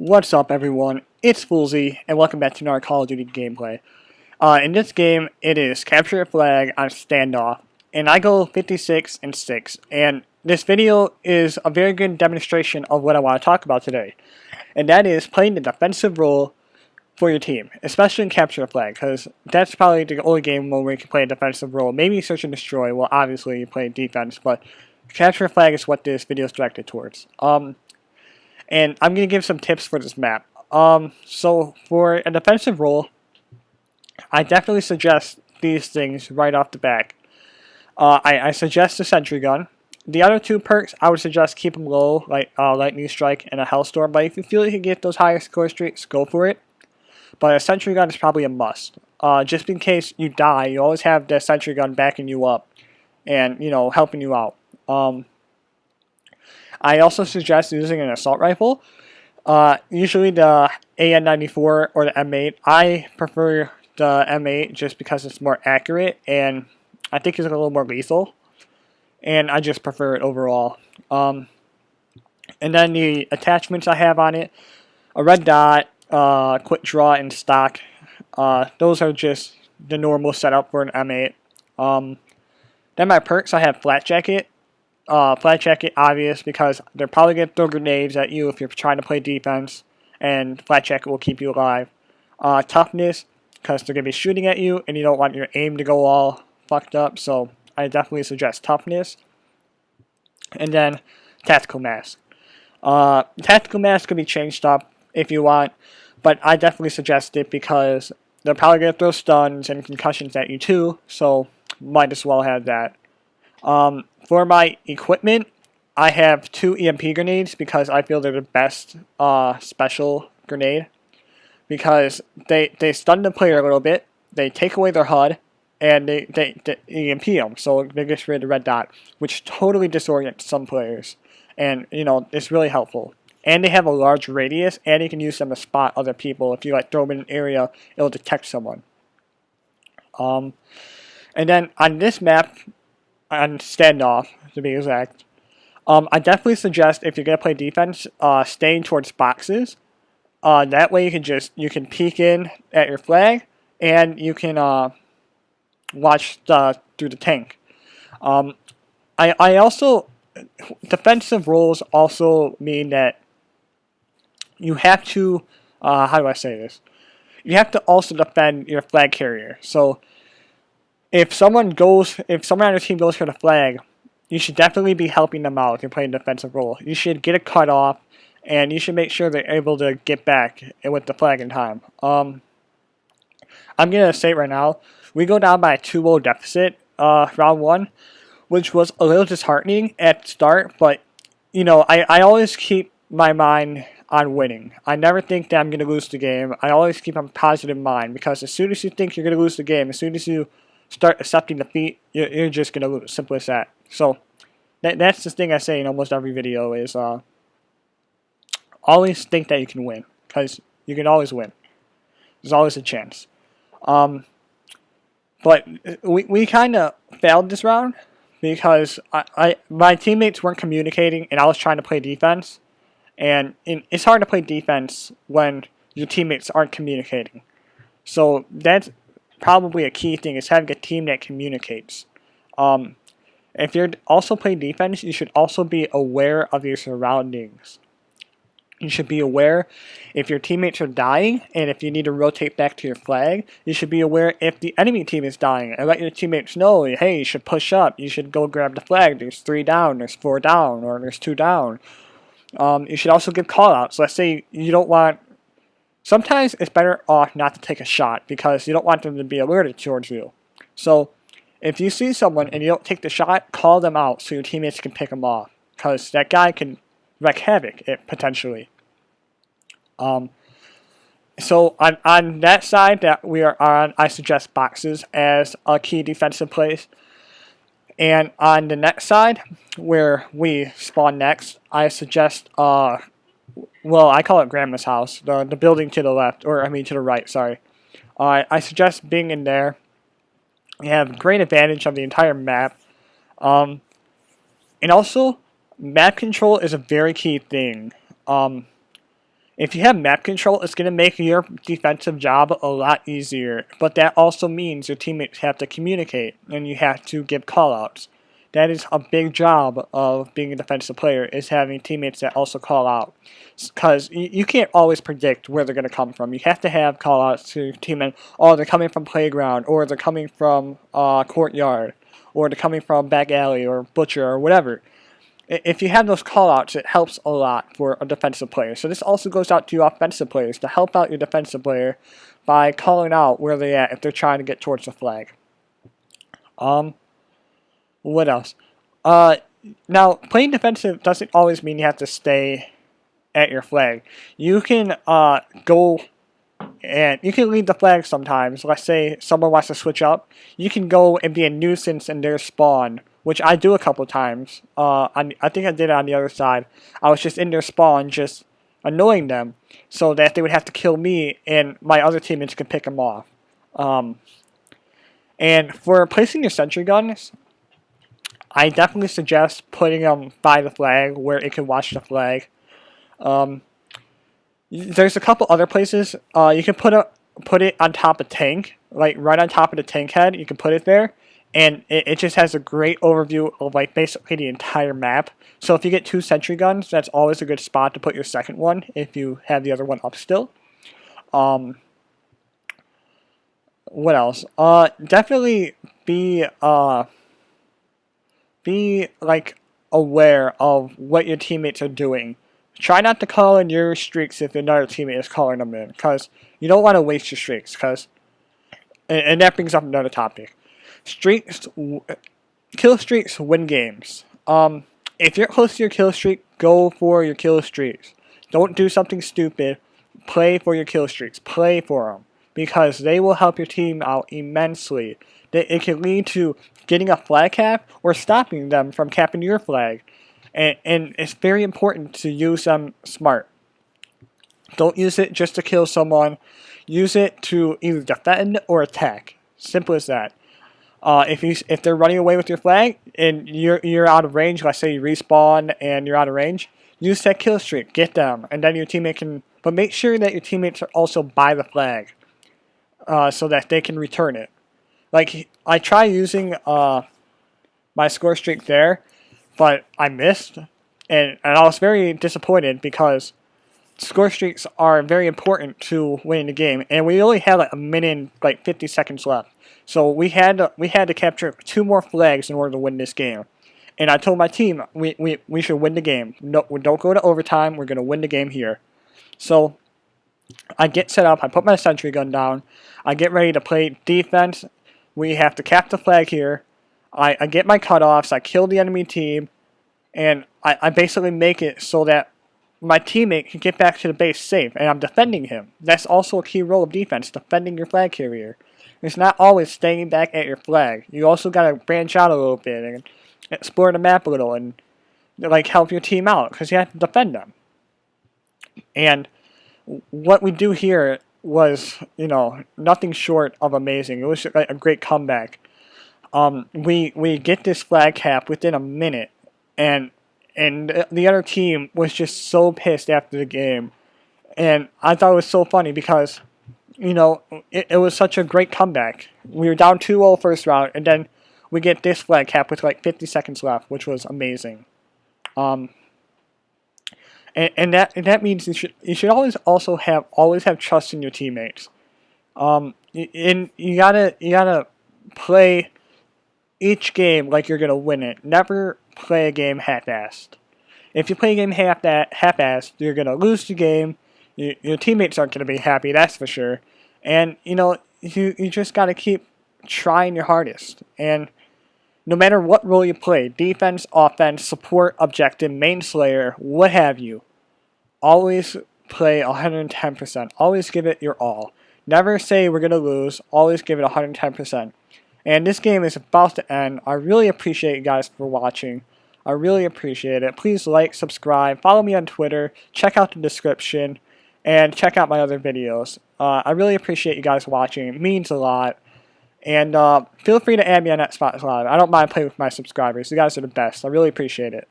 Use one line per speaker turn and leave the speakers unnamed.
What's up everyone, it's FooLsy, and welcome back to another Call of Duty gameplay. In this game, it is capture a flag on standoff, and I go 56-6, and this video is a very good demonstration of what I want to talk about today, and that is playing the defensive role for your team, especially in capture a flag, because that's probably the only game where you can play a defensive role. Maybe search and destroy, well obviously you play defense, but capture a flag is what this video is directed towards. And I'm going to give some tips for this map. So for a defensive role, I definitely suggest these things right off the back. I suggest the sentry gun. The other two perks, I would suggest keep them low, like lightning strike and a hellstorm. But if you feel you can get those higher score streaks, go for it. But a sentry gun is probably a must. Just in case you die, you always have the sentry gun backing you up and, you know, helping you out. I also suggest using an assault rifle. Usually the AN-94 or the M8. I prefer the M8 just because it's more accurate and I think it's a little more lethal. And I just prefer it overall. And then the attachments I have on it, a red dot, quick draw, and stock. Those are just the normal setup for an M8. Then my perks, I have flat jacket. Flat jacket, obvious, because they're probably going to throw grenades at you if you're trying to play defense, and flat jacket will keep you alive. Toughness, because they're going to be shooting at you, and you don't want your aim to go all fucked up, so I definitely suggest toughness. And then, tactical mask. Tactical mask can be changed up if you want, but I definitely suggest it because they're probably going to throw stuns and concussions at you too, so might as well have that. For my equipment, I have 2 EMP grenades because I feel they're the best special grenade. Because they stun the player a little bit, they take away their HUD, and they EMP them, so they get rid of the red dot, which totally disorients some players. And, you know, it's really helpful. And they have a large radius, and you can use them to spot other people. If you like throw them in an area, it'll detect someone. And then on this map, on standoff, to be exact, I definitely suggest if you're gonna play defense, staying towards boxes. That way you can peek in at your flag, and you can watch through the tank. I also defensive roles also mean that you have to how do I say this? You have to also defend your flag carrier. So if someone on your team goes for the flag, you should definitely be helping them out if you're playing a defensive role. You should get a cut off, and you should make sure they're able to get back with the flag in time. I'm going to say it right now, we go down by a 2-0 deficit round 1, which was a little disheartening at the start, but you know, I always keep my mind on winning. I never think that I'm going to lose the game. I always keep a positive mind, because as soon as you think you're going to lose the game, as soon as you start accepting defeat, you're just going to lose. Simple as that. So that's the thing I say in almost every video is always think that you can win, because you can always win. There's always a chance. But we kind of failed this round because my teammates weren't communicating, and I was trying to play defense. And it's hard to play defense when your teammates aren't communicating. So that's probably a key thing, is having a team that communicates. If you're also playing defense, you should also be aware of your surroundings. You should be aware if your teammates are dying, and if you need to rotate back to your flag, you should be aware if the enemy team is dying, and let your teammates know, hey, you should push up, you should go grab the flag, there's 3 down, there's 4 down, or there's 2 down. You should also give callouts. Let's say you don't want... Sometimes it's better off not to take a shot, because you don't want them to be alerted towards you. So if you see someone and you don't take the shot, call them out so your teammates can pick them off, because that guy can wreak havoc, potentially. So on that side that we are on, I suggest boxes as a key defensive place. And on the next side, where we spawn next, I suggest, well, I call it Grandma's house, the building to the left, or I mean to the right, sorry. I suggest being in there. You have great advantage of the entire map. And also, map control is a very key thing. If you have map control, it's going to make your defensive job a lot easier, but that also means your teammates have to communicate, and you have to give callouts. That is a big job of being a defensive player, is having teammates that also call out. Because you can't always predict where they're going to come from. You have to have callouts to your teammates. Oh, they're coming from playground, or they're coming from courtyard, or they're coming from back alley, or butcher, or whatever. If you have those callouts, it helps a lot for a defensive player. So this also goes out to you offensive players to help out your defensive player by calling out where they're at if they're trying to get towards the flag. What else? Now, playing defensive doesn't always mean you have to stay at your flag. You can go and you can lead the flag sometimes. Let's say someone wants to switch up. You can go and be a nuisance in their spawn, which I do a couple times. I think I did it on the other side. I was just in their spawn, just annoying them, so that they would have to kill me and my other teammates could pick them off. And for placing your sentry guns, I definitely suggest putting them by the flag where it can watch the flag. There's a couple other places. You can put it on top of tank, like right on top of the tank head. You can put it there, and it just has a great overview of like basically the entire map. So if you get 2 sentry guns, that's always a good spot to put your second one if you have the other one up still. What else? Definitely be like aware of what your teammates are doing. Try not to call in your streaks if another teammate is calling them in, because you don't want to waste your streaks. And that brings up another topic. Kill streaks win games. If you're close to your kill streak, go for your kill streaks. Don't do something stupid. Play for your kill streaks. Play for them, because they will help your team out immensely. It can lead to getting a flag cap or stopping them from capping your flag. And it's very important to use them smart. Don't use it just to kill someone. Use it to either defend or attack. Simple as that. If they're running away with your flag and you're out of range, let's say you respawn and you're out of range, use that kill streak. Get them, and then your teammate can. But make sure that your teammates are also by the flag, so that they can return it. Like, I try using my score streak there, but I missed, and I was very disappointed because score streaks are very important to winning the game, and we only had like a minute and like 50 seconds left. So we had to capture 2 more flags in order to win this game. And I told my team we should win the game. No, we don't go to overtime. We're gonna win the game here. So I get set up. I put my sentry gun down. I get ready to play defense. We have to cap the flag here. I get my cutoffs. I kill the enemy team, and I basically make it so that my teammate can get back to the base safe, and I'm defending him. That's also a key role of defense, defending your flag carrier. It's not always staying back at your flag. You also gotta branch out a little bit and explore the map a little and like help your team out, because you have to defend them. And what we do here was, nothing short of amazing. It was like a great comeback. We get this flag cap within a minute, and the other team was just so pissed after the game. And I thought it was so funny because, it was such a great comeback. We were down 2-0 first round, and then we get this flag cap with like 50 seconds left, which was amazing. And that means you should always have trust in your teammates. You gotta play each game like you're gonna win it. Never play a game half-assed. If you play a game half-assed, you're gonna lose the game. Your teammates aren't gonna be happy, that's for sure. And you just gotta keep trying your hardest. And no matter what role you play, defense, offense, support, objective, main slayer, what have you, always play 110%. Always give it your all. Never say we're going to lose. Always give it 110%. And this game is about to end. I really appreciate you guys for watching. I really appreciate it. Please like, subscribe, follow me on Twitter, check out the description, and check out my other videos. I really appreciate you guys watching. It means a lot. And feel free to add me on Xbox Live. I don't mind playing with my subscribers. You guys are the best. I really appreciate it.